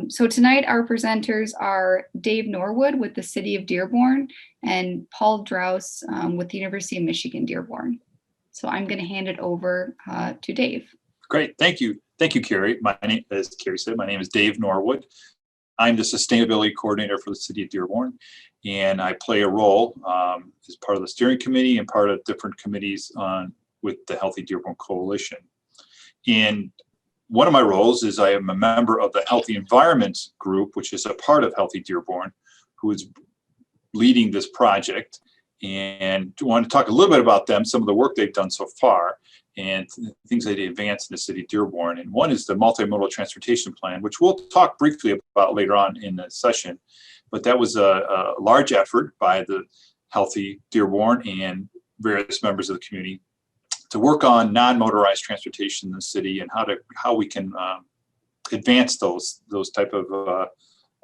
So tonight our presenters are Dave Norwood with the City of Dearborn and Paul Draus with the University of Michigan, Dearborn. So I'm going to hand it over to Dave. Great, thank you. Thank you, Carrie. My name, as Carrie said, my name is Dave Norwood. I'm the Sustainability Coordinator for the City of Dearborn, and I play a role as part of the steering committee and part of different committees with the Healthy Dearborn Coalition. And one of my roles is I am a member of the Healthy Environment Group, which is a part of Healthy Dearborn, who is leading this project. And I want to talk a little bit about them, some of the work they've done so far, and things that they advanced in the city of Dearborn. And one is the multimodal transportation plan, which we'll talk briefly about later on in the session. But that was a large effort by the Healthy Dearborn and various members of the community to work on non-motorized transportation in the city and how we can advance those type of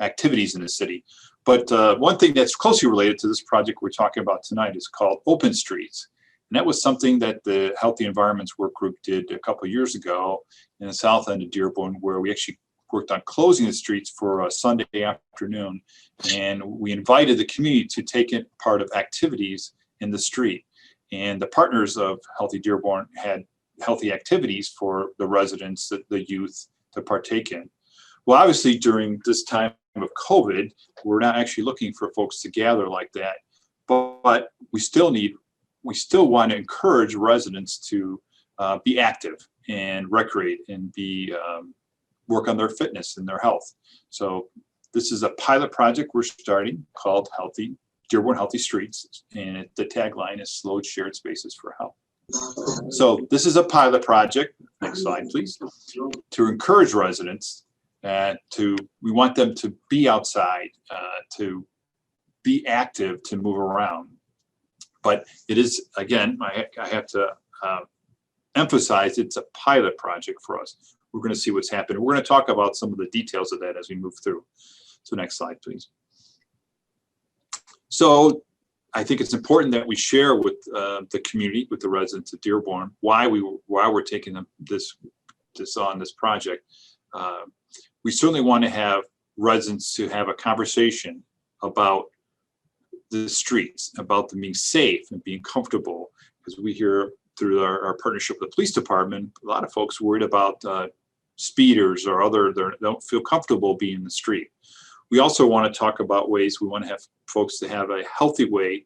activities in the city. But one thing that's closely related to this project we're talking about tonight is called Open Streets. And that was something that the Healthy Environments Work Group did a couple of years ago in the south end of Dearborn, where we actually worked on closing the streets for a Sunday afternoon. And we invited the community to take part of activities in the street. And the partners of Healthy Dearborn had healthy activities for the residents, the youth to partake in. Well, obviously during this time of COVID, we're not actually looking for folks to gather like that, but we still want to encourage residents to be active and recreate and work on their fitness and their health. So this is a pilot project we're starting called Dearborn Healthy Streets, and the tagline is Slow Shared Spaces for Health. So this is a pilot project, next slide please, to encourage residents we want them to be outside, to be active, to move around. But it is, again, I have to emphasize it's a pilot project for us. We're going to see what's happening. We're going to talk about some of the details of that as we move through. So next slide, please. So I think it's important that we share with the community, with the residents of Dearborn, why we're taking this on this project. We certainly want to have residents to have a conversation about the streets, about them being safe and being comfortable, because we hear through our partnership with the police department, a lot of folks worried about speeders or they don't feel comfortable being in the street. We also want to talk about ways we want to have folks to have a healthy way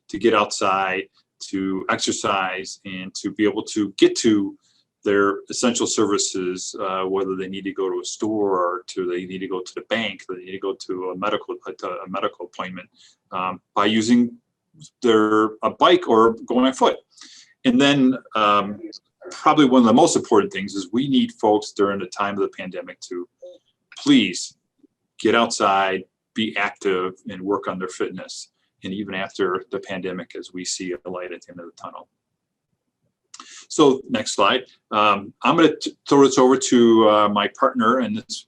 to get outside, to exercise, and to be able to get to their essential services, whether they need to go to a store or they need to go to the bank, they need to go to a medical appointment by using a bike or going on foot. And then probably one of the most important things is we need folks during the time of the pandemic to please get outside, be active, and work on their fitness. And even after the pandemic, as we see a light at the end of the tunnel. So next slide. I'm going to throw this over to my partner in this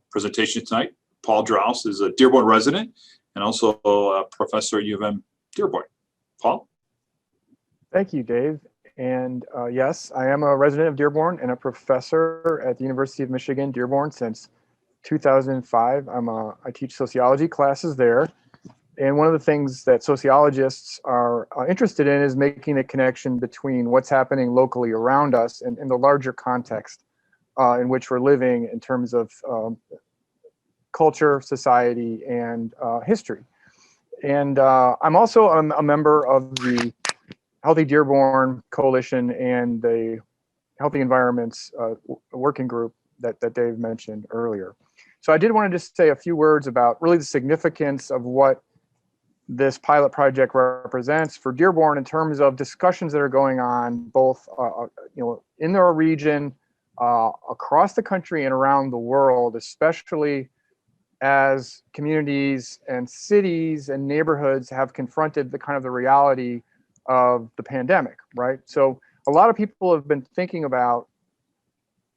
presentation tonight. Paul Draus is a Dearborn resident and also a professor at U of M Dearborn. Paul? Thank you, Dave. And yes, I am a resident of Dearborn and a professor at the University of Michigan, Dearborn since 2005. I teach sociology classes there. And one of the things that sociologists are interested in is making a connection between what's happening locally around us and in the larger context in which we're living in terms of culture, society, and history. And I'm also a member of the Healthy Dearborn Coalition and the Healthy Environments Working Group that Dave mentioned earlier. So I did want to just say a few words about really the significance of what this pilot project represents for Dearborn in terms of discussions that are going on both in our region, across the country, and around the world, especially as communities and cities and neighborhoods have confronted the reality of the pandemic, right? So a lot of people have been thinking about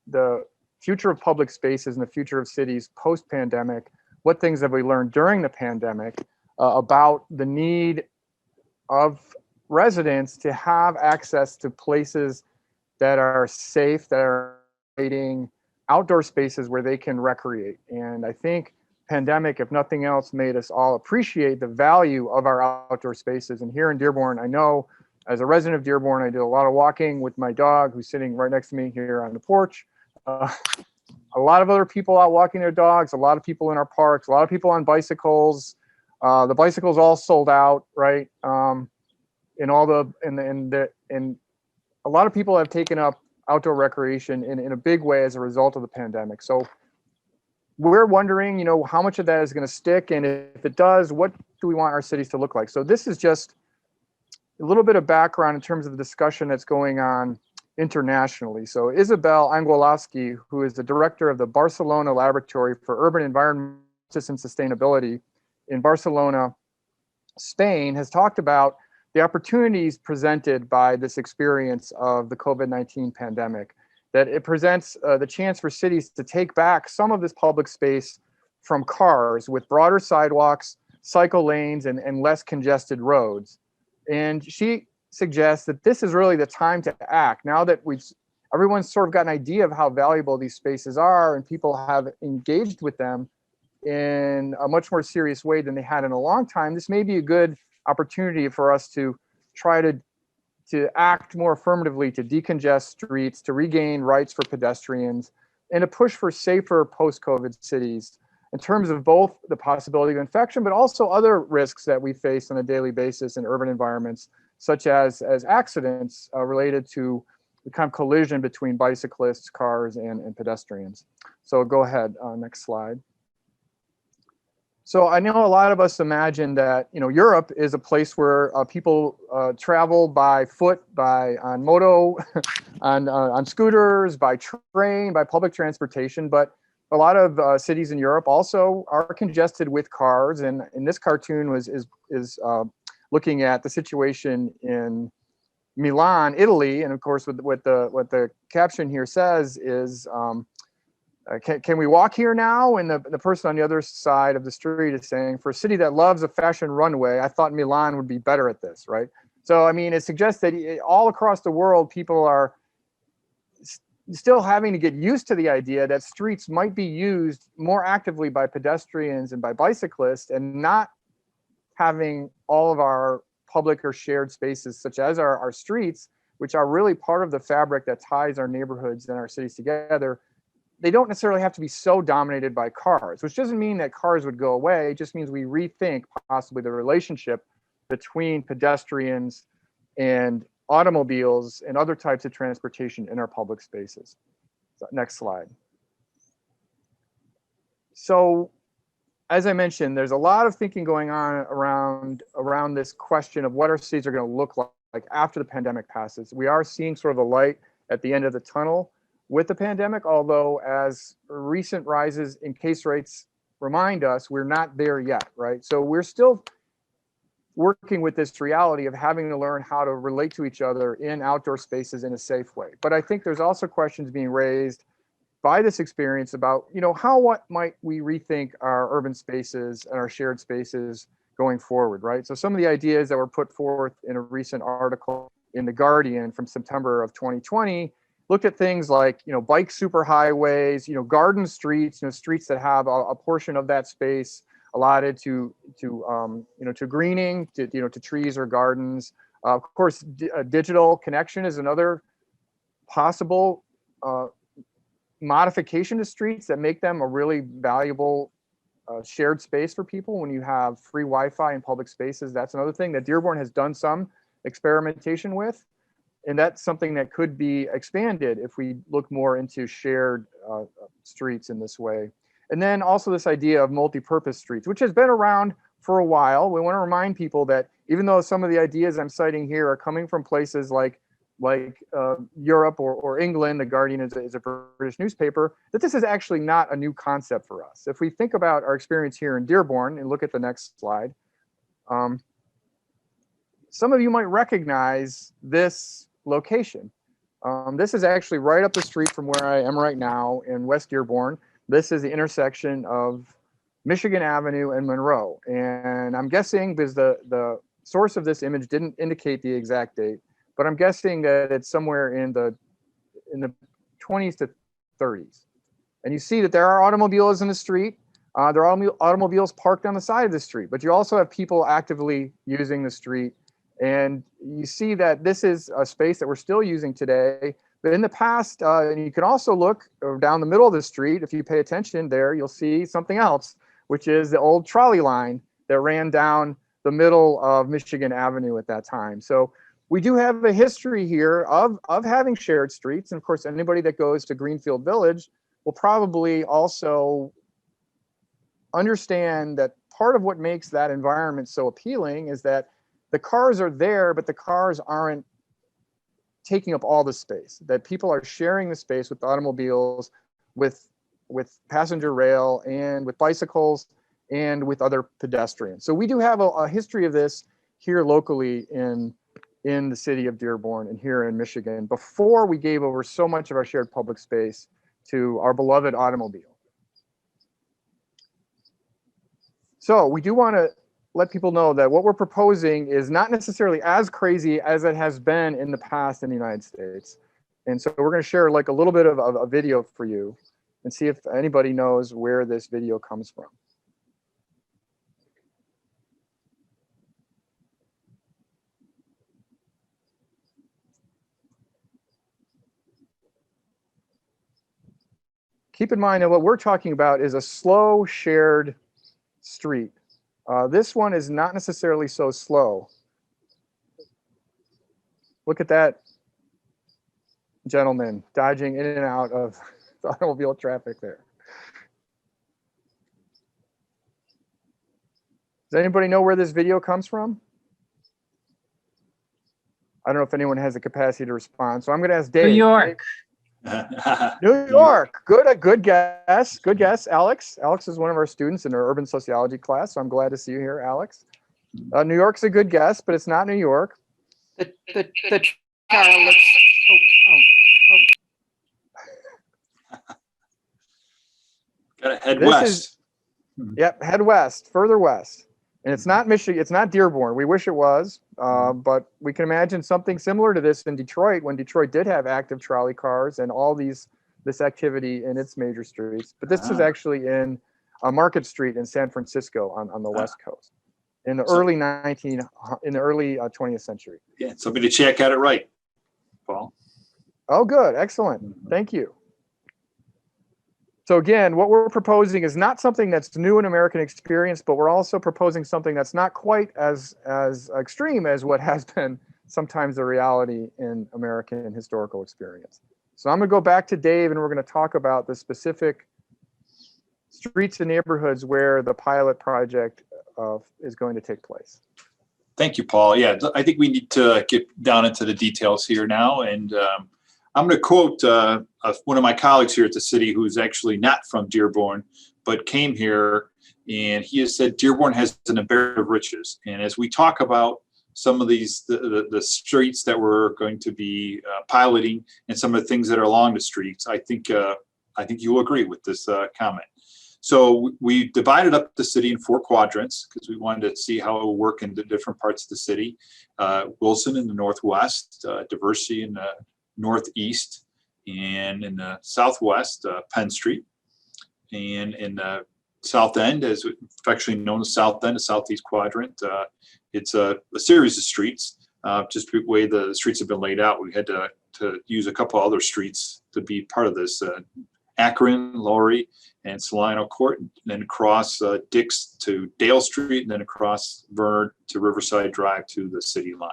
the future of public spaces and the future of cities post-pandemic. What things have we learned during the pandemic about the need of residents to have access to places that are safe, that are creating outdoor spaces where they can recreate. And I think pandemic, if nothing else, made us all appreciate the value of our outdoor spaces. And here in Dearborn, I know as a resident of Dearborn, I do a lot of walking with my dog who's sitting right next to me here on the porch. A lot of other people out walking their dogs, a lot of people in our parks, a lot of people on bicycles. The bicycles all sold out, right? And a lot of people have taken up outdoor recreation in a big way as a result of the pandemic. So we're wondering, how much of that is going to stick, and if it does, what do we want our cities to look like? So this is just a little bit of background in terms of the discussion that's going on internationally. So Isabel Anguilowski, who is the director of the Barcelona Laboratory for Urban Environment and Sustainability in Barcelona, Spain, has talked about the opportunities presented by this experience of the COVID-19 pandemic, that it presents the chance for cities to take back some of this public space from cars with broader sidewalks, cycle lanes, and less congested roads. And she suggests that this is really the time to act now that everyone's sort of got an idea of how valuable these spaces are, and people have engaged with them in a much more serious way than they had in a long time. This may be a good opportunity for us to try to act more affirmatively to decongest streets, to regain rights for pedestrians, and to push for safer post-COVID cities in terms of both the possibility of infection, but also other risks that we face on a daily basis in urban environments, such as accidents related to the kind of collision between bicyclists, cars, and pedestrians. So go ahead, next slide. So I know a lot of us imagine that Europe is a place where people travel by foot, on moto, on scooters, by train, by public transportation. But a lot of cities in Europe also are congested with cars. And in this cartoon is looking at the situation in Milan, Italy, and of course, what the caption here says is. Can we walk here now? And the person on the other side of the street is saying, for a city that loves a fashion runway, I thought Milan would be better at this, right? So, I mean, it suggests that all across the world, people are still having to get used to the idea that streets might be used more actively by pedestrians and by bicyclists, and not having all of our public or shared spaces, such as our streets, which are really part of the fabric that ties our neighborhoods and our cities together. They don't necessarily have to be so dominated by cars, which doesn't mean that cars would go away. It just means we rethink possibly the relationship between pedestrians and automobiles and other types of transportation in our public spaces. So, next slide. So, as I mentioned, there's a lot of thinking going on around this question of what our cities are going to look like after the pandemic passes. We are seeing sort of a light at the end of the tunnel with the pandemic, although as recent rises in case rates remind us, we're not there yet, right? So we're still working with this reality of having to learn how to relate to each other in outdoor spaces in a safe way. But I think there's also questions being raised by this experience about, what might we rethink our urban spaces and our shared spaces going forward, right? So some of the ideas that were put forth in a recent article in The Guardian from September of 2020 looked at things like, bike superhighways, garden streets, streets that have a portion of that space allotted to greening, to trees or gardens. Of course, digital connection is another possible modification to streets that make them a really valuable shared space for people. When you have free Wi-Fi in public spaces, that's another thing that Dearborn has done some experimentation with. And that's something that could be expanded if we look more into shared streets in this way. And then also this idea of multi-purpose streets, which has been around for a while. We want to remind people that even though some of the ideas I'm citing here are coming from places like Europe or England, The Guardian is a British newspaper, that this is actually not a new concept for us. If we think about our experience here in Dearborn, and look at the next slide, some of you might recognize this location. This is actually right up the street from where I am right now in West Dearborn. This is the intersection of Michigan Avenue and Monroe. And I'm guessing, because the source of this image didn't indicate the exact date, but I'm guessing that it's somewhere in the 20s to 30s. And you see that there are automobiles in the street. There are automobiles parked on the side of the street, but you also have people actively using the street. And you see that this is a space that we're still using today. But in the past, and you can also look down the middle of the street. If you pay attention there, you'll see something else, which is the old trolley line that ran down the middle of Michigan Avenue at that time. So we do have a history here of having shared streets. And of course, anybody that goes to Greenfield Village will probably also understand that part of what makes that environment so appealing is that the cars are there, but the cars aren't taking up all the space, that people are sharing the space with automobiles, with passenger rail, and with bicycles, and with other pedestrians. So we do have a history of this here locally in the city of Dearborn and here in Michigan before we gave over so much of our shared public space to our beloved automobile. So we do want to let people know that what we're proposing is not necessarily as crazy as it has been in the past in the United States. And so we're going to share like a little bit of a video for you and see if anybody knows where this video comes from. Keep in mind that what we're talking about is a slow shared street. This one is not necessarily so slow. Look at that gentleman dodging in and out of the automobile traffic there. Does anybody know where this video comes from? I don't know if anyone has the capacity to respond, so I'm going to ask Dave. New York. New York. Good guess. Good guess, Alex. Alex is one of our students in our urban sociology class, so I'm glad to see you here, Alex. New York's a good guess, but it's not New York. The Charlotte. Gotta head This west. Yep, head west, further west. And it's not Michigan, it's not Dearborn. We wish it was, but we can imagine something similar to this in Detroit when Detroit did have active trolley cars and all this activity in its major streets. But this is actually in Market Street in San Francisco on the West Coast in the early 20th century. Yeah, somebody to check got it right, Paul. Oh, good, excellent, thank you. So again, what we're proposing is not something that's new in American experience, but we're also proposing something that's not quite as extreme as what has been sometimes the reality in American historical experience. So I'm going to go back to Dave, and we're going to talk about the specific streets and neighborhoods where the pilot project is going to take place. Thank you, Paul. Yeah, I think we need to get down into the details here now. And I'm going to quote one of my colleagues here at the city who's actually not from Dearborn, but came here, and he has said Dearborn has an abundance of riches. And as we talk about some of these, the streets that we're going to be piloting and some of the things that are along the streets, I think you will agree with this comment. So we divided up the city in 4 quadrants because we wanted to see how it will work in the different parts of the city. Wilson in the northwest, Diversity in the northeast, and in the southwest, Penn Street, and in the south end, as affectionately known as South End, the southeast quadrant. It's a series of streets. Just the way the streets have been laid out, we had to use a couple other streets to be part of this. Akron, Laurie, and Salina Court, and then across Dix to Dale Street, and then across Vernard to Riverside Drive to the city line.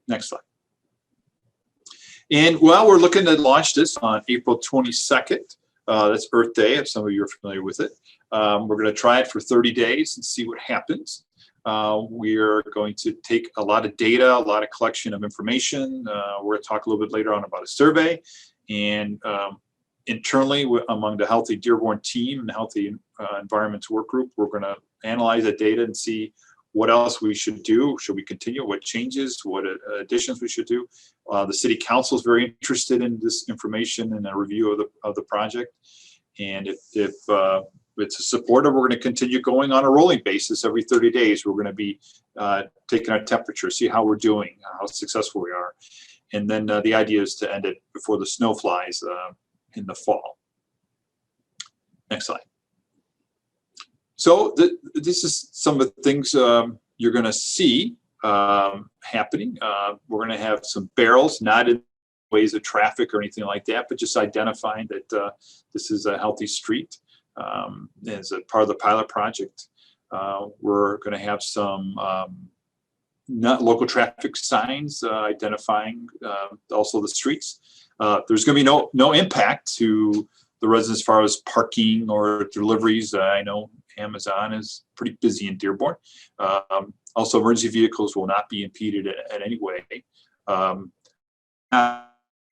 Next slide. And well, we're looking to launch this on April 22nd. That's Earth Day, if some of you are familiar with it. We're going to try it for 30 days and see what happens. We're going to take a lot of data, a lot of collection of information. We're going to talk a little bit later on about a survey. And internally, among the Healthy Dearborn team and the Healthy Environments Work Group, we're going to analyze that data and see what else we should do. Should we continue? What changes? What additions we should do? The city council is very interested in this information and a review of the project. And if it's supportive, we're going to continue going on a rolling basis every 30 days. We're going to be taking our temperature, see how we're doing, how successful we are. And then the idea is to end it before the snow flies in the fall. Next slide. So this is some of the things you're going to see happening. We're going to have some barrels, not in ways of traffic or anything like that, but just identifying that this is a healthy street as a part of the pilot project. We're going to have some not local traffic signs identifying also the streets. There's going to be no impact to the residents as far as parking or deliveries. I know Amazon is pretty busy in Dearborn. Also, emergency vehicles will not be impeded in any way.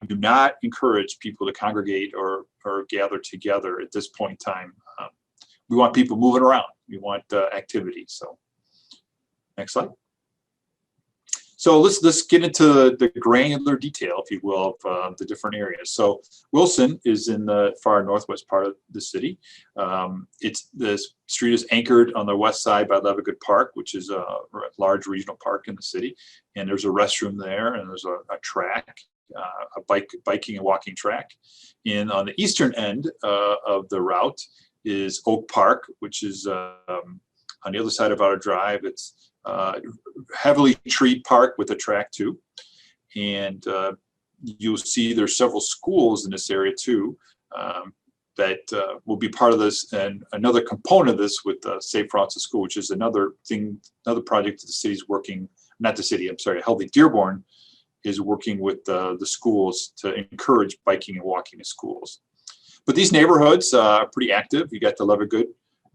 Do not encourage people to congregate or gather together at this point in time. We want people moving around. We want activity. So, next slide. So let's get into the granular detail, if you will, of the different areas. So Wilson is in the far northwest part of the city. The street is anchored on the west side by Lapeer Park, which is a large regional park in the city. And there's a restroom there, and there's a track, a biking and walking track. And on the eastern end of the route is Oak Park, which is on the other side of our drive. It's heavily treed park with a track too, and you'll see there's several schools in this area too that will be part of this. And another component of this with Safe Routes to School, which is another project that the city's working, not the city, I'm sorry, Healthy Dearborn is working with the schools to encourage biking and walking to schools. But these neighborhoods are pretty active. You got the Levergood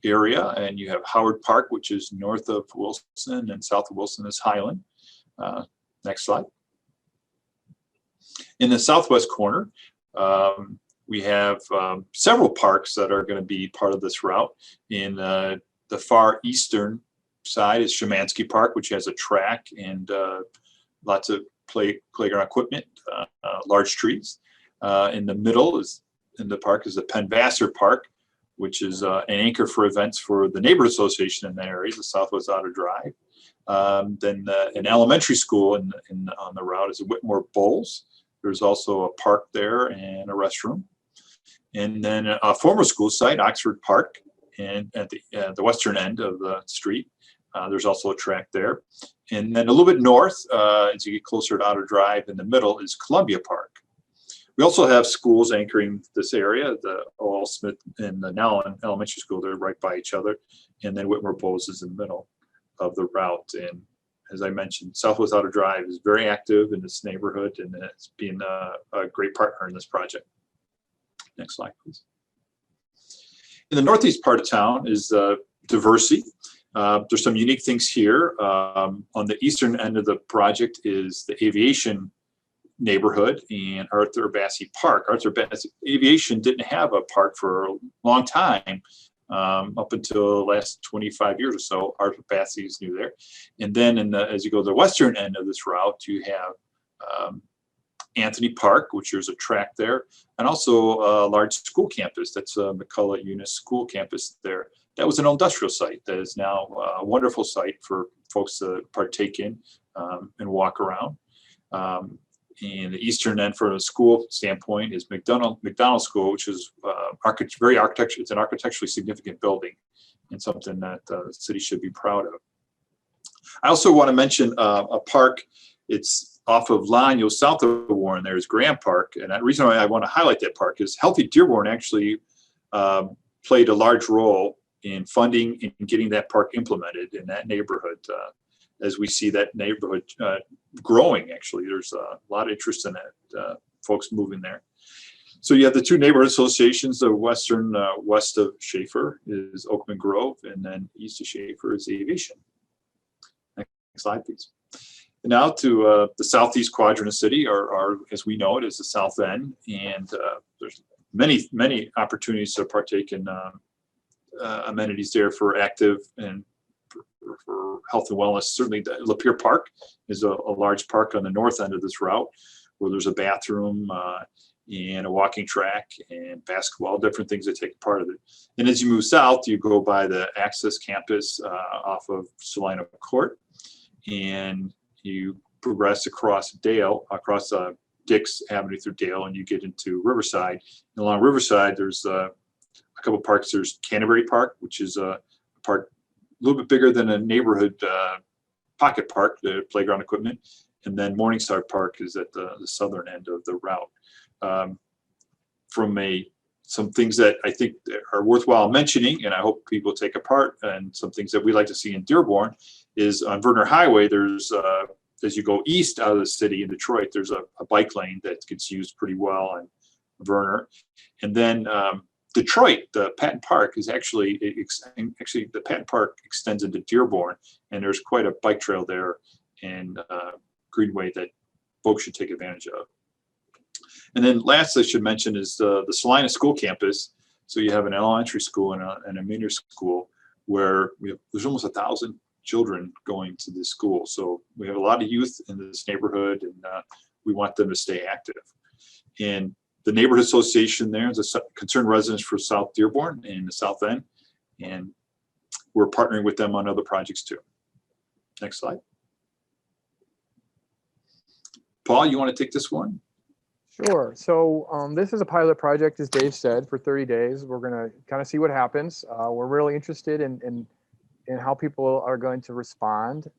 area, and you have Howard Park, which is north of Wilson, and south of Wilson is Highland. Next slide. In the southwest corner, we have several parks that are going to be part of this route. In the far eastern side is Shmansky Park, which has a track and lots of playground equipment, large trees. In the middle in the park is the Penn Vassar Park, which is an anchor for events for the neighborhood association in that area, the Southwest Outer Drive. Then an elementary school on the route is Whitmore Bowles. There's also a park there and a restroom. And then a former school site, Oxford Park, and at the western end of the street, there's also a track there. And then a little bit north, as you get closer to Outer Drive, in the middle is Columbia Park. We also have schools anchoring this area, the O.L. Smith and the Nellen Elementary School. They're right by each other. And then Whitmore Bowles is in the middle of the route. And as I mentioned, Southwest Outer Drive is very active in this neighborhood, and it's been a great partner in this project. Next slide, please. In the northeast part of town is Diversey. There's some unique things here. On the eastern end of the project is the aviation neighborhood and Arthur Bassey Park. Arthur Bassey Aviation didn't have a park for a long time, up until the last 25 years or so. Arthur Bassey is new there. And then as you go to the western end of this route, you have Anthony Park, which there's a track there, and also a large school campus. That's McCullough Eunice School Campus there. That was an industrial site that is now a wonderful site for folks to partake in and walk around. And the eastern end from a school standpoint is McDonald School, which is it's an architecturally significant building and something that the city should be proud of. I also want to mention a park. It's off of Lanyo, south of Warren. There's Graham Park, and the reason why I want to highlight that park is Healthy Dearborn actually played a large role in funding and getting that park implemented in that neighborhood. As we see that neighborhood growing, actually, there's a lot of interest in it, folks moving there. So you have the two neighborhood associations. The western west of Schaefer is Oakman Grove, and then east of Schaefer is Aviation. Next slide, please. And now to the southeast quadrant of the city, or as we know it, is the south end, and there's many opportunities to partake in amenities there for active and for health and wellness. Certainly the Lapeer Park is a large park on the north end of this route, where there's a bathroom and a walking track and basketball, different things that take part of it. And as you move south, you go by the Access campus off of Salina Court, and you progress across Dix Avenue through Dale, and you get into Riverside. And along Riverside, there's a couple parks. There's Canterbury Park, which is a park a little bit bigger than a neighborhood pocket park, the playground equipment. And then Morningside Park is at the southern end of the route. Some things that I think are worthwhile mentioning, and I hope people take apart, and some things that we like to see in Dearborn is on Verner Highway, there's, as you go east out of the city in Detroit, there's a bike lane that gets used pretty well on Verner. And then Detroit, the Patton Park is actually the Patton Park extends into Dearborn, and there's quite a bike trail there and greenway that folks should take advantage of. And then last I should mention is the Salinas school campus. So you have an elementary school and a middle school where there's almost 1,000 children going to this school. So we have a lot of youth in this neighborhood, and we want them to stay active. And the neighborhood association there is a concerned residents for South Dearborn and the South End, and we're partnering with them on other projects too. Next slide. Paul, you want to take this one? Sure. So this is a pilot project, as Dave said, for 30 days. We're going to kind of see what happens. We're really interested in how people are going to respond.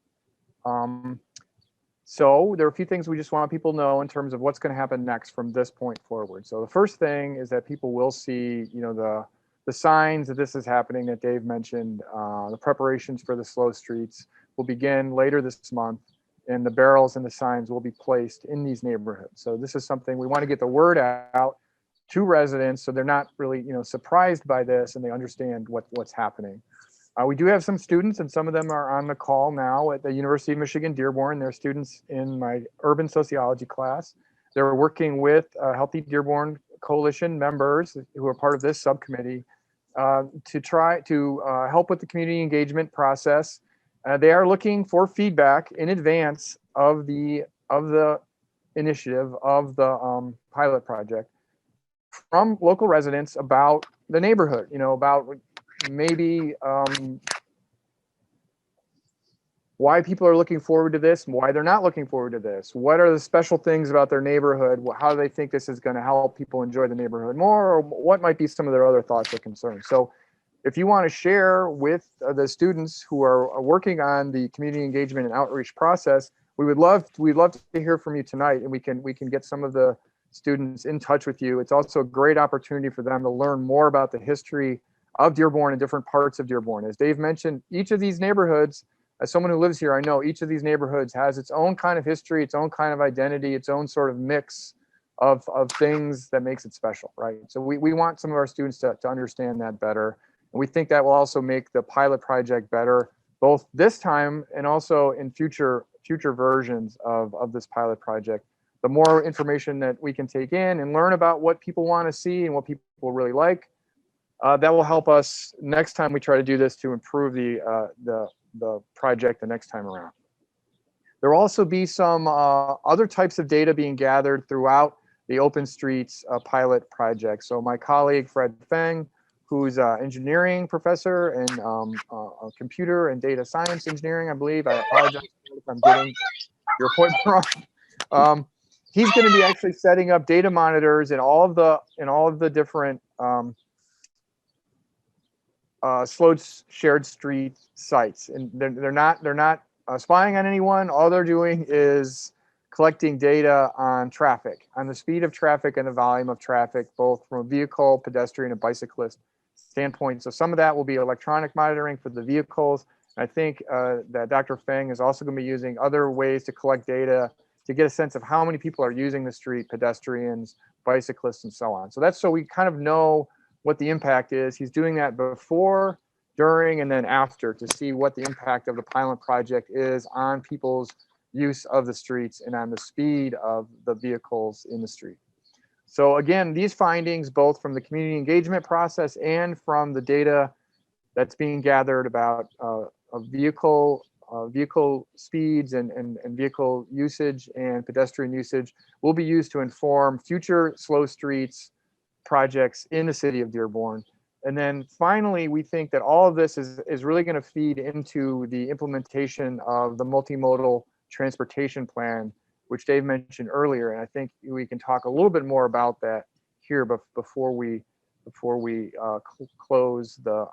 So there are a few things we just want people to know in terms of what's going to happen next from this point forward. So the first thing is that people will see, the signs that this is happening that Dave mentioned. The preparations for the slow streets will begin later this month, and the barrels and the signs will be placed in these neighborhoods. So this is something we want to get the word out to residents so they're not really, surprised by this, and they understand what's happening. We do have some students, and some of them are on the call now at the University of Michigan Dearborn. They're students in my urban sociology class. They're working with Healthy Dearborn Coalition members who are part of this subcommittee to try to help with the community engagement process. They are looking for feedback in advance of the initiative of the pilot project from local residents about the neighborhood, about maybe why people are looking forward to this and why they're not looking forward to this. What are the special things about their neighborhood? How do they think this is going to help people enjoy the neighborhood more? Or what might be some of their other thoughts or concerns? So if you want to share with the students who are working on the community engagement and outreach process, we'd love to hear from you tonight, and we can get some of the students in touch with you. It's also a great opportunity for them to learn more about the history of Dearborn and different parts of Dearborn. As Dave mentioned, each of these neighborhoods, as someone who lives here, I know each of these neighborhoods has its own kind of history, its own kind of identity, its own sort of mix of things that makes it special, right? So we want some of our students to understand that better. And we think that will also make the pilot project better, both this time and also in future versions of this pilot project. The more information that we can take in and learn about what people want to see and what people really like, that will help us next time we try to do this to improve the project the next time around. There will also be some other types of data being gathered throughout the Open Streets pilot project. So my colleague, Fred Feng, who's an engineering professor and computer and data science engineering, I believe. I apologize if I'm getting your point wrong. He's going to be actually setting up data monitors in all of the different slowed shared street sites, and they're not spying on anyone. All they're doing is collecting data on traffic, on the speed of traffic and the volume of traffic, both from a vehicle, pedestrian, and bicyclist standpoint. So some of that will be electronic monitoring for the vehicles. I think that Dr. Feng is also going to be using other ways to collect data to get a sense of how many people are using the street, pedestrians, bicyclists, and so on. So that's so we kind of know what the impact is. He's doing that before, during, and then after to see what the impact of the pilot project is on people's use of the streets and on the speed of the vehicles in the street. So again, these findings, both from the community engagement process and from the data that's being gathered about vehicle speeds and vehicle usage and pedestrian usage, will be used to inform future slow streets projects in the city of Dearborn. And then finally, we think that all of this is really going to feed into the implementation of the multimodal transportation plan, which Dave mentioned earlier. And I think we can talk a little bit more about that here before we before we close the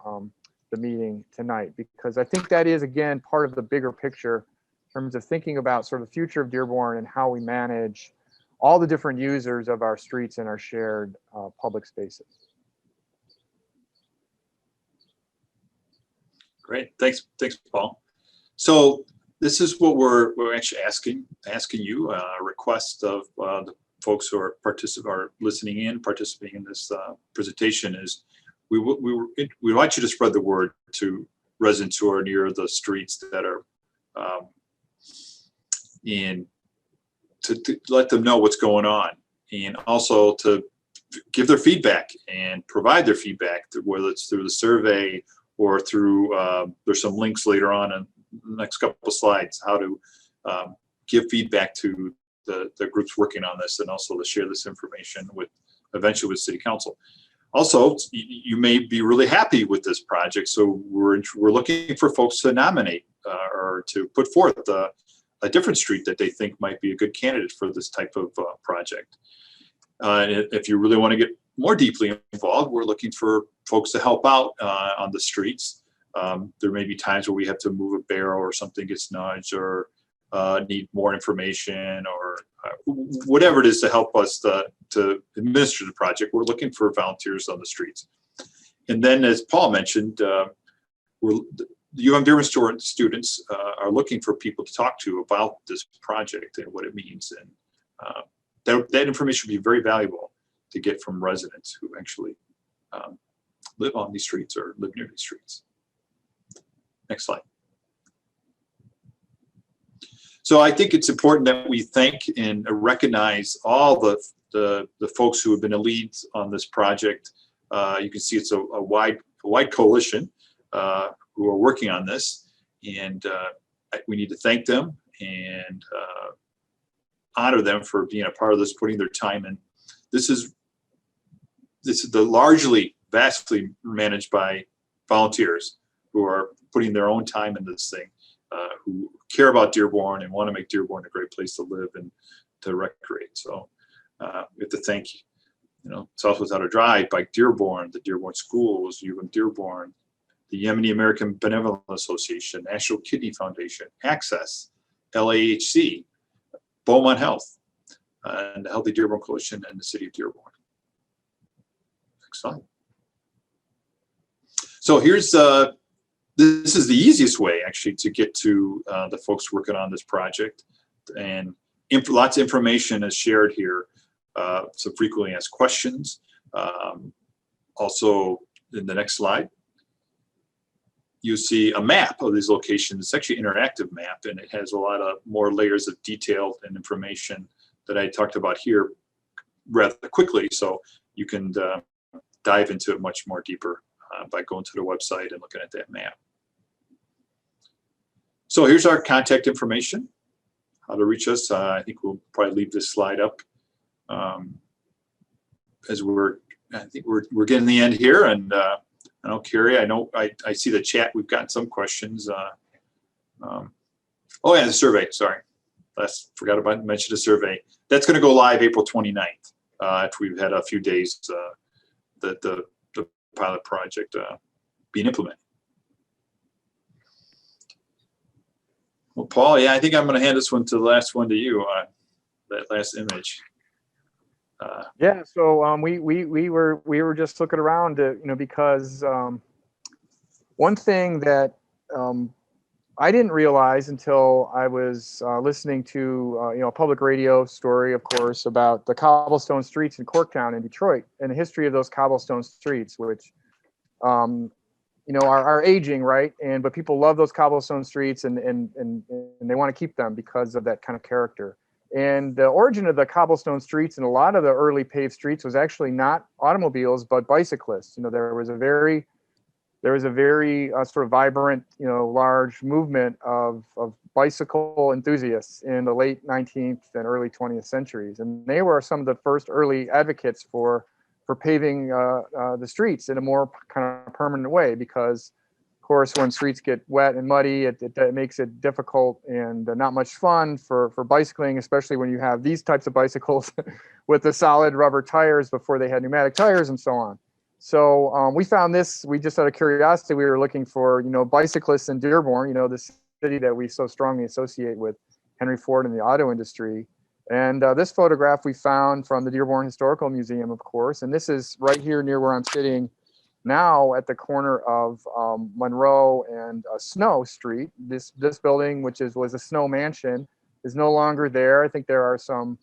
meeting tonight, because I think that is, again, part of the bigger picture in terms of thinking about sort of the future of Dearborn and how we manage all the different users of our streets and our shared public spaces. Great, thanks, Paul. So this is what we're actually asking you, a request of the folks who are listening in, participating in this presentation is we want you to spread the word to residents who are near the streets that are and to let them know what's going on, and also to give their feedback and provide their feedback, whether it's through the survey or through there's some links later on in the next couple of slides how to give feedback to the groups working on this, and also to share this information with eventually with City Council. Also, you may be really happy with this project, so we're looking for folks to nominate or to put forth a different street that they think might be a good candidate for this type of project. If you really want to get more deeply involved, we're looking for folks to help out on the streets. There may be times where we have to move a barrel or something gets nudged, or need more information, or whatever it is to help us to administer the project. We're looking for volunteers on the streets. And then, as Paul mentioned, the Dearborn students are looking for people to talk to about this project and what it means. And that information would be very valuable to get from residents who actually live on these streets or live near these streets. Next slide. So I think it's important that we thank and recognize all the folks who have been the leads on this project. You can see it's a wide coalition who are working on this, and we need to thank them and honor them for being a part of this, putting their time in. This is vastly managed by volunteers who are putting their own time into this thing, who care about Dearborn and want to make Dearborn a great place to live and to recreate. So we have to thank, South Without a Drive, Bike Dearborn, the Dearborn Schools, U of Dearborn, the Yemeni American Benevolent Association, National Kidney Foundation, Access, LAHC, Beaumont Health, and the Healthy Dearborn Coalition, and the City of Dearborn. Next slide. So here's this is the easiest way actually to get to the folks working on this project, and lots of information is shared here. Some frequently asked questions. Also, in the next slide, you see a map of these locations. It's actually an interactive map, and it has a lot of more layers of detail and information that I talked about here rather quickly. So you can dive into it much more deeper by going to the website and looking at that map. So here's our contact information, how to reach us. I think we'll probably leave this slide up as I think we're getting the end here. And I know, Carrie, I see the chat. We've gotten some questions. Oh yeah, the survey, sorry. Forgot about to mention the survey. That's gonna go live April 29th after we've had a few days the pilot project being implemented. Well, Paul, yeah, I think I'm going to hand this one to the last one to you. That last image. Yeah. So we were just looking around, because one thing that I didn't realize until I was listening to a public radio story, of course, about the cobblestone streets in Corktown in Detroit and the history of those cobblestone streets, which are aging, right? But people love those cobblestone streets, and they want to keep them because of that kind of character. And the origin of the cobblestone streets and a lot of the early paved streets was actually not automobiles, but bicyclists. There was a very sort of vibrant, large movement of bicycle enthusiasts in the late 19th and early 20th centuries, and they were some of the first early advocates for paving the streets in a more kind of permanent way, because of course when streets get wet and muddy, it makes it difficult and not much fun for bicycling, especially when you have these types of bicycles with the solid rubber tires before they had pneumatic tires and so on. So we found this, we just out of curiosity, we were looking for, bicyclists in Dearborn, the city that we so strongly associate with Henry Ford and the auto industry. And this photograph we found from the Dearborn Historical Museum, of course. And this is right here near where I'm sitting now at the corner of Monroe and Snow Street. This building, which was a Snow mansion, is no longer there. I think there are some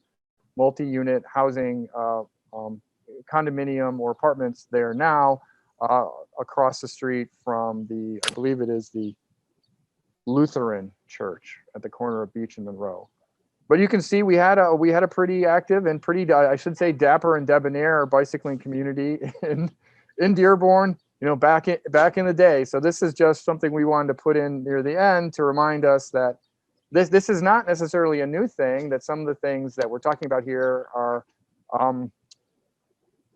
multi-unit housing condominium or apartments there now, across the street from I believe it is the Lutheran Church at the corner of Beach and Monroe. But you can see we had a pretty active and pretty, I should say, dapper and debonair bicycling community in Dearborn, back in the day. So this is just something we wanted to put in near the end to remind us that this is not necessarily a new thing, that some of the things that we're talking about here are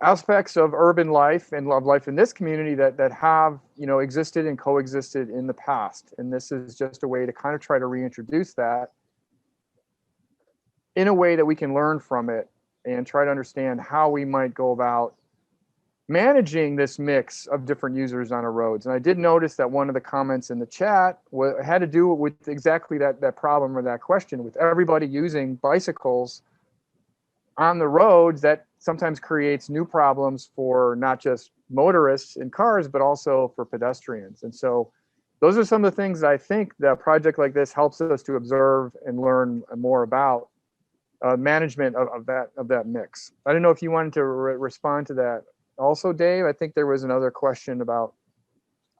aspects of urban life and of life in this community that have, existed and coexisted in the past. And this is just a way to kind of try to reintroduce that in a way that we can learn from it and try to understand how we might go about managing this mix of different users on our roads. And I did notice that one of the comments in the chat had to do with exactly that problem or that question, with everybody using bicycles on the roads. That sometimes creates new problems for not just motorists in cars, but also for pedestrians. And so those are some of the things that I think that a project like this helps us to observe and learn more about management of that mix. I don't know if you wanted to respond to that also, Dave. I think there was another question about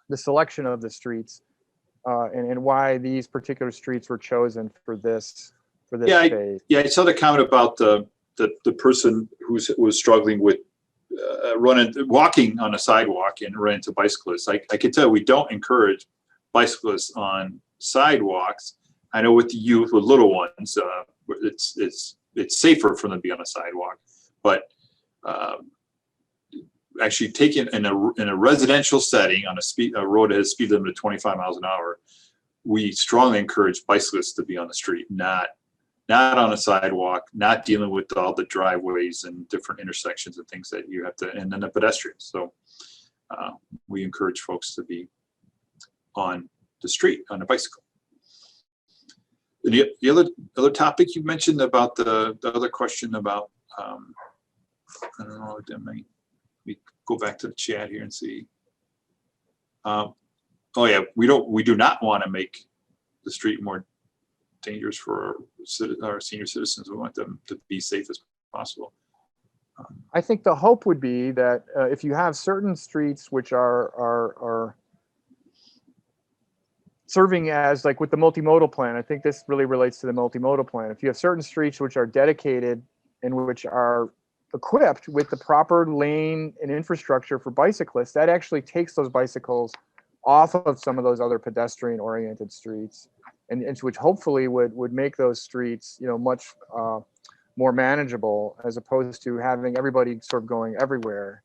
the selection of the streets and why these particular streets were chosen for this phase. I saw the comment about the person who was struggling with walking on a sidewalk and ran into bicyclists. I can tell we don't encourage bicyclists on sidewalks. I know with the youth, with little ones, it's safer for them to be on a sidewalk. But actually taken in a residential setting on a road that has speed limit of 25 miles an hour, we strongly encourage bicyclists to be on the street, not on a sidewalk, not dealing with all the driveways and different intersections and things that you have to, and then the pedestrians. So we encourage folks to be on the street on a bicycle. The other topic you mentioned about the other question about, I don't know, we go back to the chat here and see. Oh yeah, we do not want to make the street more dangerous for our senior citizens. We want them to be safe as possible. I think the hope would be that if you have certain streets which are serving as, like with the multimodal plan, I think this really relates to the multimodal plan. If you have certain streets which are dedicated and which are equipped with the proper lane and infrastructure for bicyclists, that actually takes those bicycles off of some of those other pedestrian oriented streets, and which hopefully would make those streets, much more manageable, as opposed to having everybody sort of going everywhere.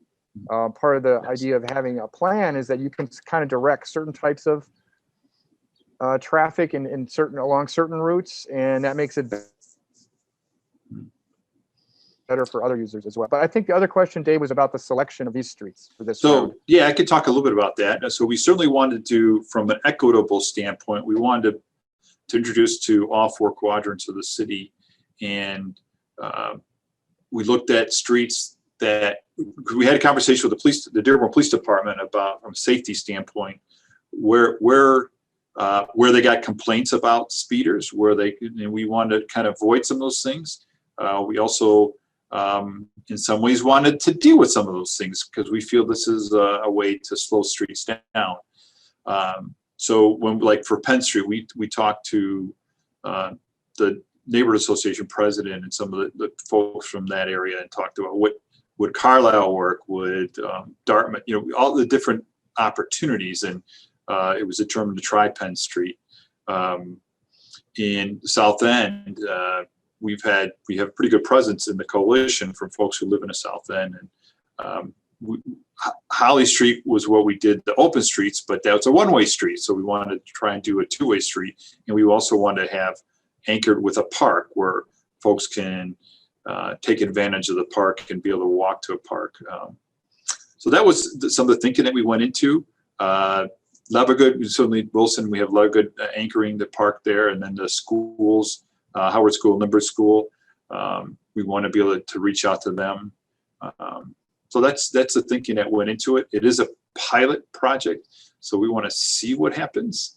Part of the idea of having a plan is that you can kind of direct certain types of traffic along certain routes, and that makes it better for other users as well. But I think the other question, Dave, was about the selection of these streets for this. So yeah, I could talk a little bit about that. So we certainly wanted to, from an equitable standpoint, we wanted to introduce to all four quadrants of the city, and we looked at streets that we had a conversation with the Dearborn Police Department about, from a safety standpoint, where they got complaints about speeders, and we wanted to kind of avoid some of those things. We also, in some ways, wanted to deal with some of those things because we feel this is a way to slow streets down. So when, like for Penn Street, we talked to the neighborhood association president and some of the folks from that area and talked about would Carlisle work, would Dartmouth, all the different opportunities, and it was determined to try Penn Street. In the South End, we have a pretty good presence in the coalition from folks who live in the South End, and Holly Street was what we did, the open streets, but that's a one-way street, so we wanted to try and do a two-way street, and we also wanted to have anchored with a park where folks can take advantage of the park and be able to walk to a park. So that was some of the thinking that we went into. Levergood, certainly Wilson, we have Levergood anchoring the park there, and then the schools, Howard School, Lindbergh School. We want to be able to reach out to them. So that's the thinking that went into it. It is a pilot project, so we want to see what happens.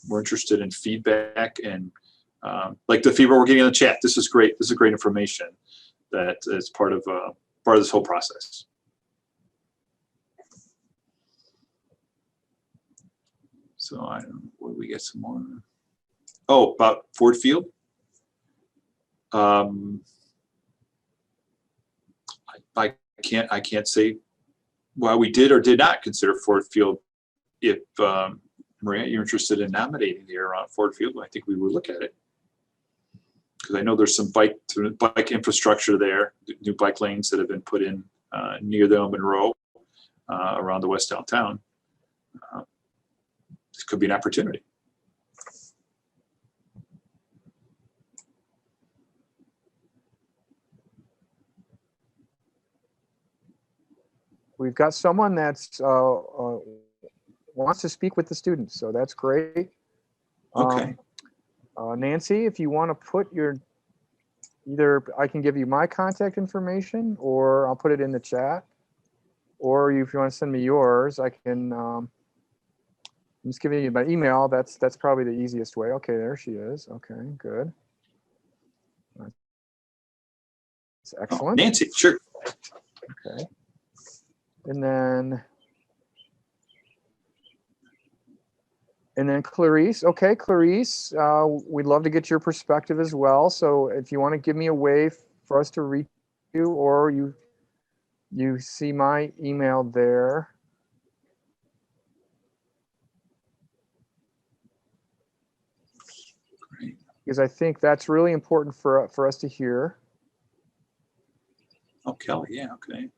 We're interested in feedback and like the feedback we're getting in the chat. This is great. This is great information that is part of this whole process. So I don't know, where we get some more. Oh, about Ford Field. I can't say why we did or did not consider Ford Field. If Maria, you're interested in nominating the area around Ford Field, I think we would look at it. Because I know there's some bike infrastructure there, new bike lanes that have been put in near the Monroe, around the west downtown. This could be an opportunity. We've got someone that's wants to speak with the students, so that's great. Okay. Nancy, if you want to put your, either I can give you my contact information, or I'll put it in the chat, or if you want to send me yours, I can. I'm just giving you my email. That's probably the easiest way. Okay, there she is. Okay, good. That's excellent. Nancy, sure. Okay. And then Clarice. Okay, Clarice, we'd love to get your perspective as well. So if you want to give me a way for us to reach you, or you see my email there. Great. Because I think that's really important for us to hear. Oh, Kelly, yeah, okay.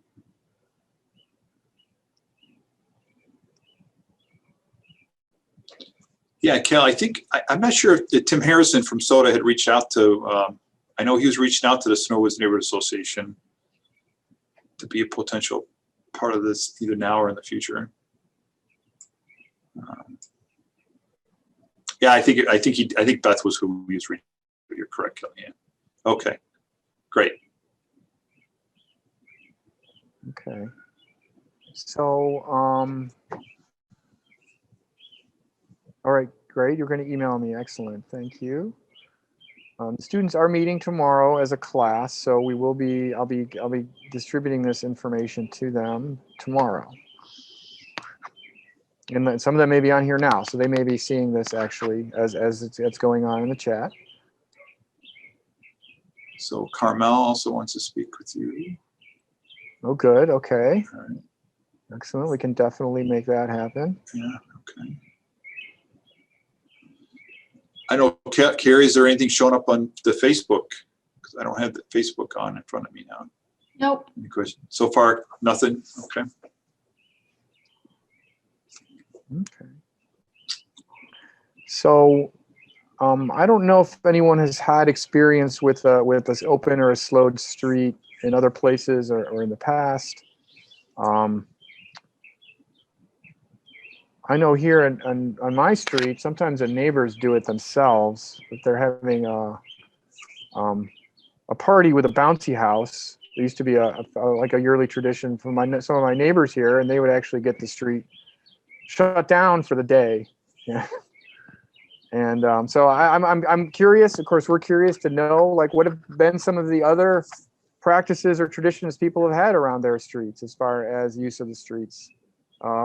Yeah, Kel, I think, I'm not sure if Tim Harrison from SOTA had reached out to, I know he was reaching out to the Snowwoods Neighborhood Association to be a potential part of this either now or in the future. Yeah, I think Beth was who he was reaching out to. You're correct, Kelly, yeah. Okay, great. Okay. So, all right, great. You're going to email me. Excellent. Thank you. The students are meeting tomorrow as a class, so we will be. I'll be distributing this information to them tomorrow. And then some of them may be on here now, so they may be seeing this actually as it's going on in the chat. So Carmel also wants to speak with you. Oh, good. Okay. All right. Excellent. We can definitely make that happen. Yeah, okay. I know, Carrie, is there anything showing up on the Facebook? Because I don't have the Facebook on in front of me now. Nope. Any questions? So far, nothing? Okay. Okay. So, I don't know if anyone has had experience with this open or a slowed street in other places or in the past. I know here on my street, sometimes the neighbors do it themselves. If they're having a party with a bouncy house, there used to be like a yearly tradition for some of my neighbors here, and they would actually get the street shut down for the day. Yeah. And so I'm curious. Of course, we're curious to know, like, what have been some of the other practices or traditions people have had around their streets as far as use of the streets,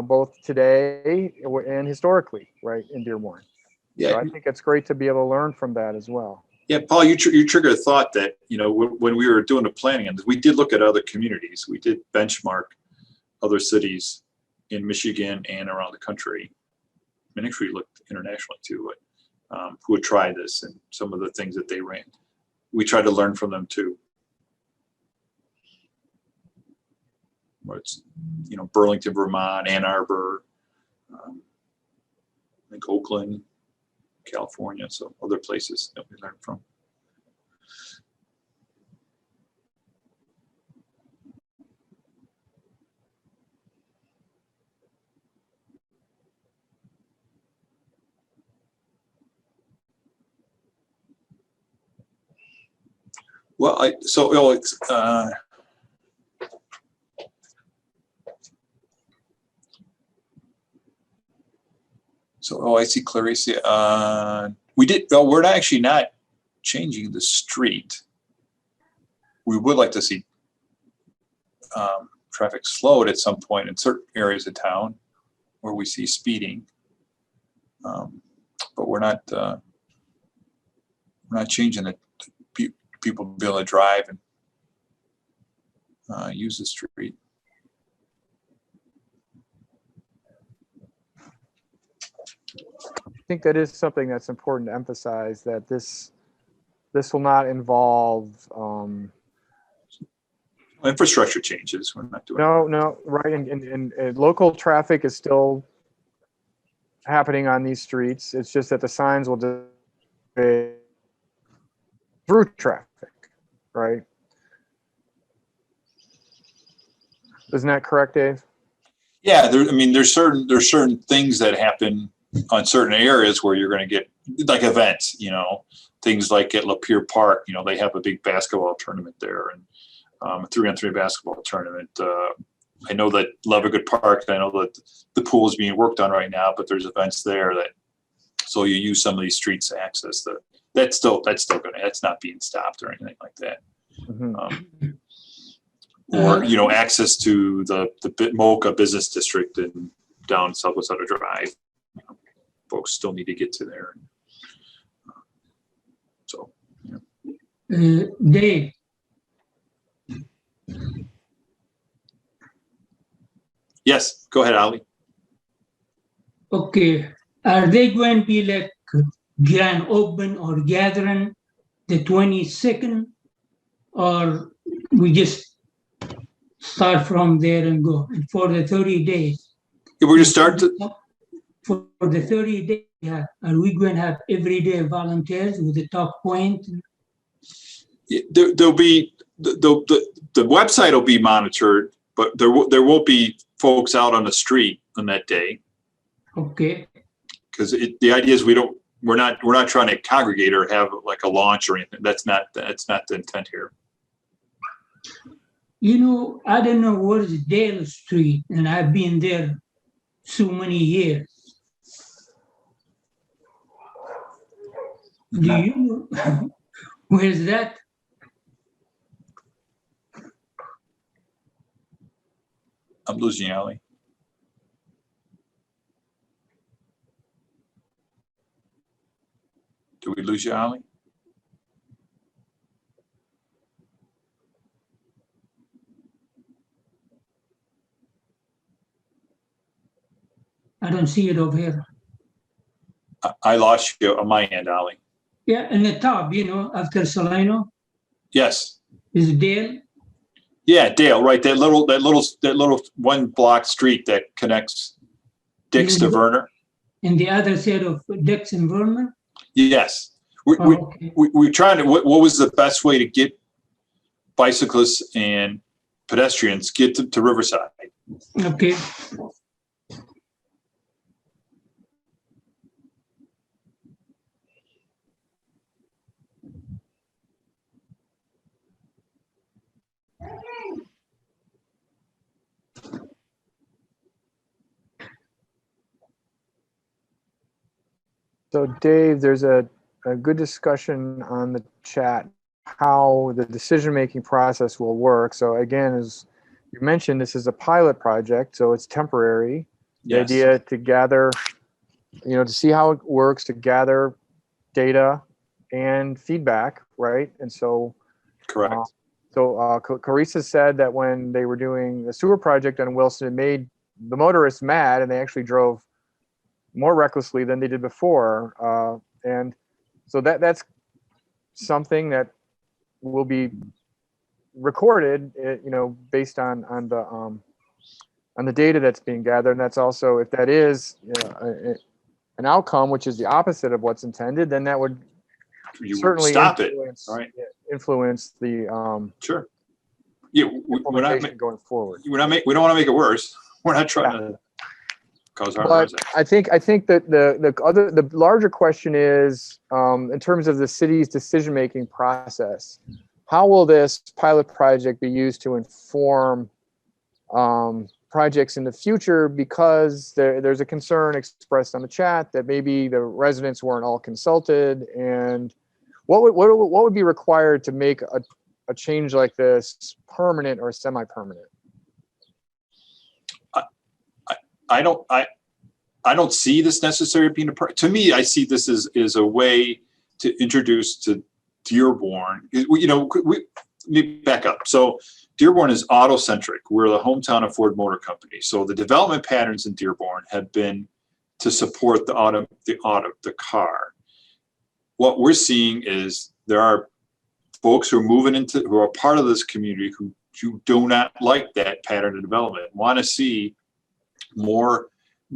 both today and historically, right, in Dearborn. Yeah. So I think it's great to be able to learn from that as well. Yeah, Paul, you triggered a thought that, you know, when we were doing the planning, and we did look at other communities. We did benchmark other cities in Michigan and around the country. And actually looked internationally too, but, who would try this and some of the things that they ran. We tried to learn from them too. Where it's, you know, Burlington, Vermont, Ann Arbor, I think Oakland, California, so other places that we learned from. Well, it's, I see Clarissa. We're actually not changing the street. We would like to see traffic slowed at some point in certain areas of town where we see speeding. But we're not changing the people be able to drive and use the street. I think that is something that's important to emphasize, that this will not involve Infrastructure changes. We're not doing. no, right, and local traffic is still happening on these streets. It's just that the signs will just be through traffic, right? Isn't that correct, Dave? Yeah, there's certain things that happen on certain areas where you're going to get like events, things like at Lapeer Park, they have a big basketball tournament there, and a 3-on-3 basketball tournament. I know that Levigood Park, I know that the pool is being worked on right now, but there's events there so you use some of these streets to access that's not being stopped or anything like that. Mm-hmm. Or, access to the Mocha Business District and down Southwest Sutter Drive. Folks still need to get to there. So, Dave. Yes, go ahead, Ali. Okay. Are they going to be like grand open or gathering the 22nd, or we just start from there and go? And for the 30 days. If we're just start to. For the 30 days, are we going to have everyday volunteers with the talk point? There'll be the website will be monitored, but there won't be folks out on the street on that day. Okay. Because the idea is we're not trying to congregate or have like a launch or anything. That's not the intent here. I don't know where is Dale Street, and I've been there so many years. Do you know where's that? I'm losing you, Ali. Did we lose you, Ali? I don't see it over here. I lost you on my end, Ali. Yeah, in the top, after Salinas, Yes. is Dale. Yeah, Dale, right? That little 1 block street that connects Dix to Verner. And the other side of Dix and Verner. Yes. Okay. We're trying to. What was the best way to get bicyclists and pedestrians get to Riverside? Okay. So Dave, there's a good discussion on the chat how the decision-making process will work. So again, as you mentioned, this is a pilot project, so it's temporary. The Yes. idea to gather, to see how it works, to gather data and feedback, right? And so, Correct. Carissa said that when they were doing the sewer project on Wilson, it made the motorists mad, and they actually drove more recklessly than they did before. And so that's something that will be recorded, based on the data that's being gathered. And that's also, if that is an outcome, which is the opposite of what's intended, then that would certainly stop influence, it. Right. Influence the Sure. Yeah, we're not going forward. we don't want to make it worse. We're not trying to cause harm. But I think that the larger question is, in terms of the city's decision-making process, how will this pilot project be used to inform projects in the future? Because there's a concern expressed on the chat that maybe the residents weren't all consulted, and what would be required to make a change like this permanent or semi-permanent? I don't see this necessarily being to me, I see this as a way to introduce to Dearborn. Let me back up. So Dearborn is auto-centric. We're the hometown of Ford Motor Company. So the development patterns in Dearborn have been to support the car. What we're seeing is there are folks who are part of this community who do not like that pattern of development, want to see more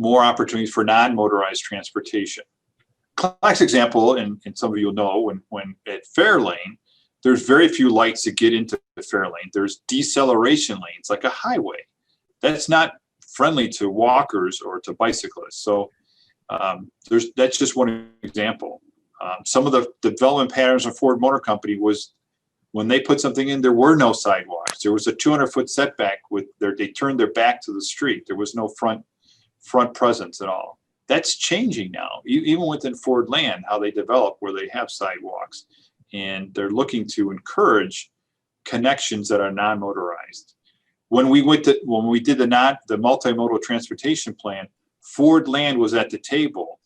opportunities for non-motorized transportation. Classic example, and some of you will know, when at Fairlane, there's very few lights to get into the Fairlane. There's deceleration lanes, like a highway. That's not friendly to walkers or to bicyclists. So that's just one example. Some of the development patterns of Ford Motor Company was when they put something in, there were no sidewalks. There was a 200-foot setback they turned their back to the street. There was no front presence at all. That's changing now, even within Ford land, how they develop, where they have sidewalks, and they're looking to encourage connections that are non-motorized. When we did the multimodal transportation plan, Ford land was at the table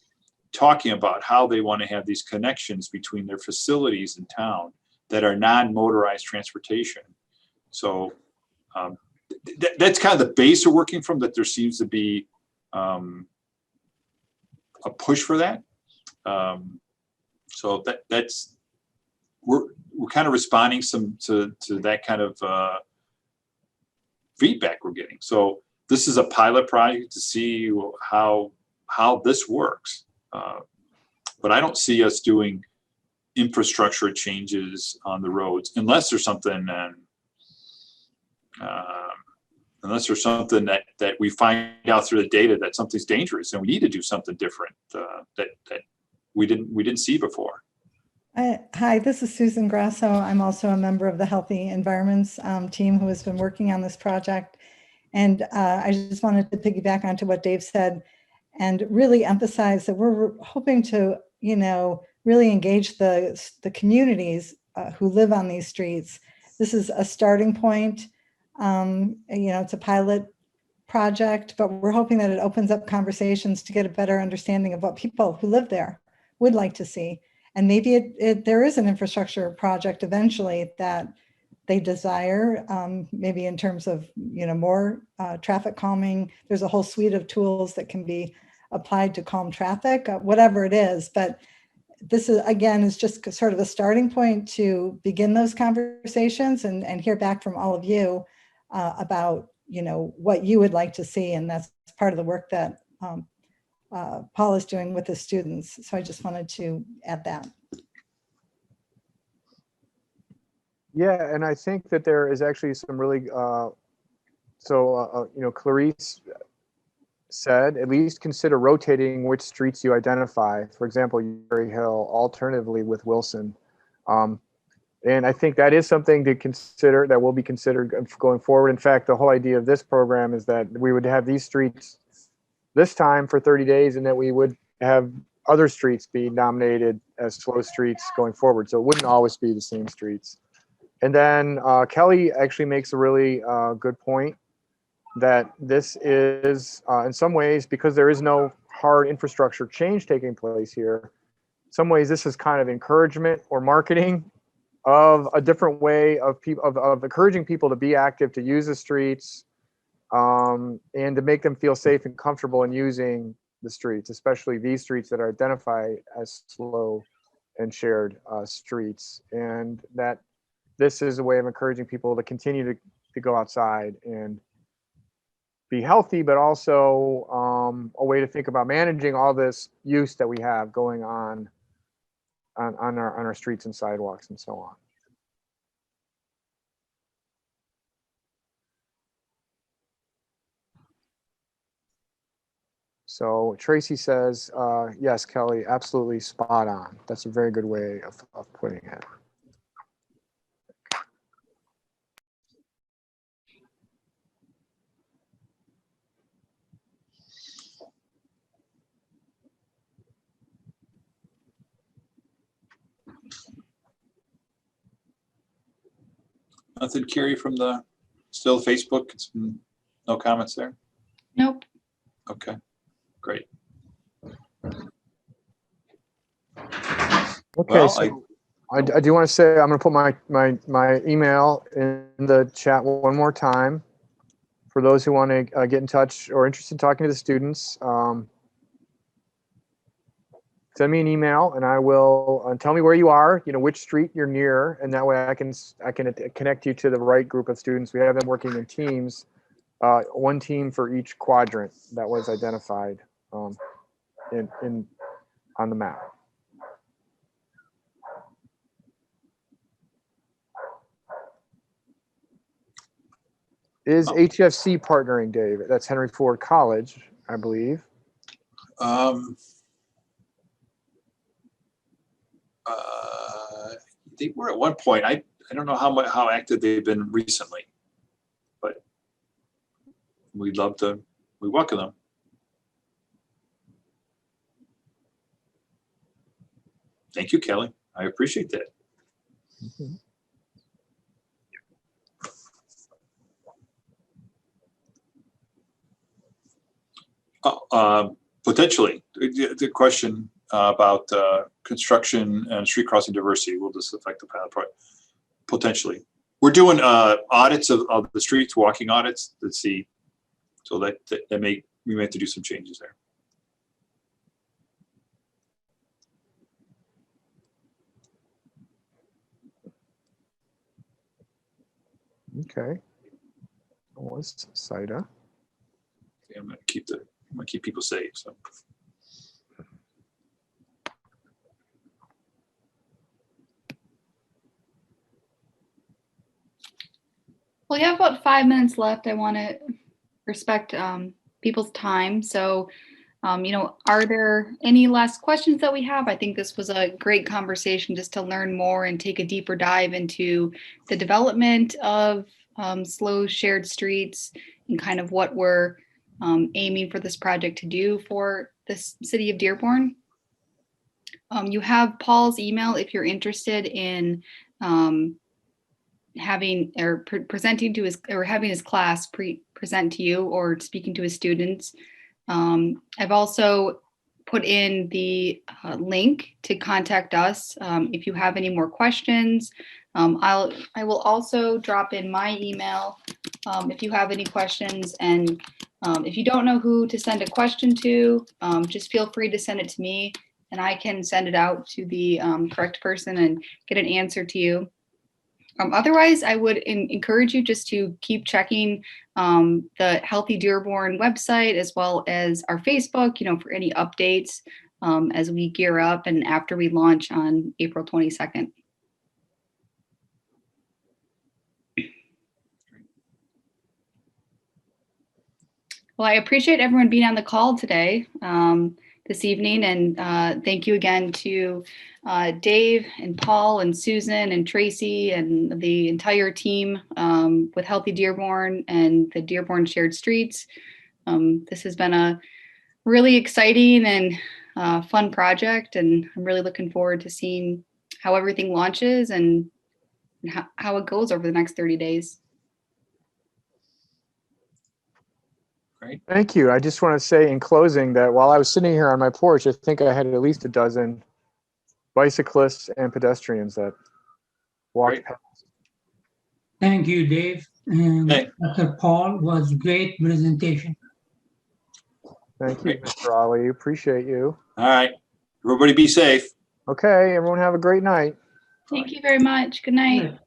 talking about how they want to have these connections between their facilities in town that are non-motorized transportation. So that's kind of the base we're working from, that there seems to be a push for that. So that's we're kind of responding to that kind of feedback we're getting. So this is a pilot project to see how this works. But I don't see us doing infrastructure changes on the roads unless there's something that we find out through the data that something's dangerous and we need to do something different that we didn't see before. Hi, this is Susan Grasso. I'm also a member of the Healthy Environments team who has been working on this project. And I just wanted to piggyback onto what Dave said and really emphasize that we're hoping to, really engage the communities who live on these streets. This is a starting point. It's a pilot project, but we're hoping that it opens up conversations to get a better understanding of what people who live there would like to see. And maybe there is an infrastructure project eventually that they desire, maybe in terms of, more traffic calming. There's a whole suite of tools that can be applied to calm traffic, whatever it is. But this is just sort of a starting point to begin those conversations and hear back from all of you about, what you would like to see. And that's part of the work that Paul is doing with his students. So I just wanted to add that. Yeah, and I think that there is actually some really, Clarice said, at least consider rotating which streets you identify. For example, Berry Hill, alternatively with Wilson. And I think that is something to consider, that will be considered going forward. In fact, the whole idea of this program is that we would have these streets this time for 30 days, and that we would have other streets be nominated as slow streets going forward. So it wouldn't always be the same streets. And then Kelly actually makes a really good point that this is, in some ways, because there is no hard infrastructure change taking place here, in some ways this is kind of encouragement or marketing of a different way of people of encouraging people to be active, to use the streets, and to make them feel safe and comfortable in using the streets, especially these streets that are identified as slow and shared streets. And that this is a way of encouraging people to continue to go outside and be healthy, but also a way to think about managing all this use that we have going on our streets and sidewalks and so on. So Tracy says, yes, Kelly, absolutely spot on. That's a very good way of putting it. Nothing, Carrie, from the still Facebook? No comments there? Nope. Okay, great. Okay, Well, so I do want to say, I'm going to put my email in the chat one more time for those who want to get in touch or interested in talking to the students. Send me an email and I will tell me where you are, which street you're near, and that way I can connect you to the right group of students. We have them working in teams, one team for each quadrant that was identified on the map. Is HFC partnering, Dave? That's Henry Ford College, I believe. They were at one point. I don't know how active they've been recently, but we welcome them. Thank you, Kelly. I appreciate that. Mm-hmm. Potentially, the question about construction and street crossing diversity, will this affect the pilot project? Potentially. We're doing audits of the streets, walking audits. Let's see. So we may have to do some changes there. Okay. Was SIDA. Okay, I'm gonna keep people safe. So. Well, we have about 5 minutes left. I want to respect people's time. So, are there any last questions that we have? I think this was a great conversation just to learn more and take a deeper dive into the development of slow shared streets and kind of what we're aiming for this project to do for the city of Dearborn. You have Paul's email if you're interested in having or presenting to his or having his class present to you or speaking to his students. I've also put in the link to contact us if you have any more questions. I will also drop in my email if you have any questions, and if you don't know who to send a question to, just feel free to send it to me and I can send it out to the correct person and get an answer to you. Otherwise, I would encourage you just to keep checking the Healthy Dearborn website as well as our Facebook, for any updates as we gear up and after we launch on April 22nd. Well, I appreciate everyone being on the call today, this evening, and thank you again to Dave and Paul and Susan and Tracy and the entire team with Healthy Dearborn and the Dearborn Shared Streets. This has been a really exciting and fun project, and I'm really looking forward to seeing how everything launches and how it goes over the next 30 days. Great. Thank you. I just want to say in closing that while I was sitting here on my porch, I think I had at least a dozen bicyclists and pedestrians that walked past. Thank you, Dave. And Okay. Dr. Paul was great presentation. Thank you, Mr. Ali. Appreciate you. All right. Everybody be safe. Okay, everyone have a great night. Thank you very much. Good night. Good.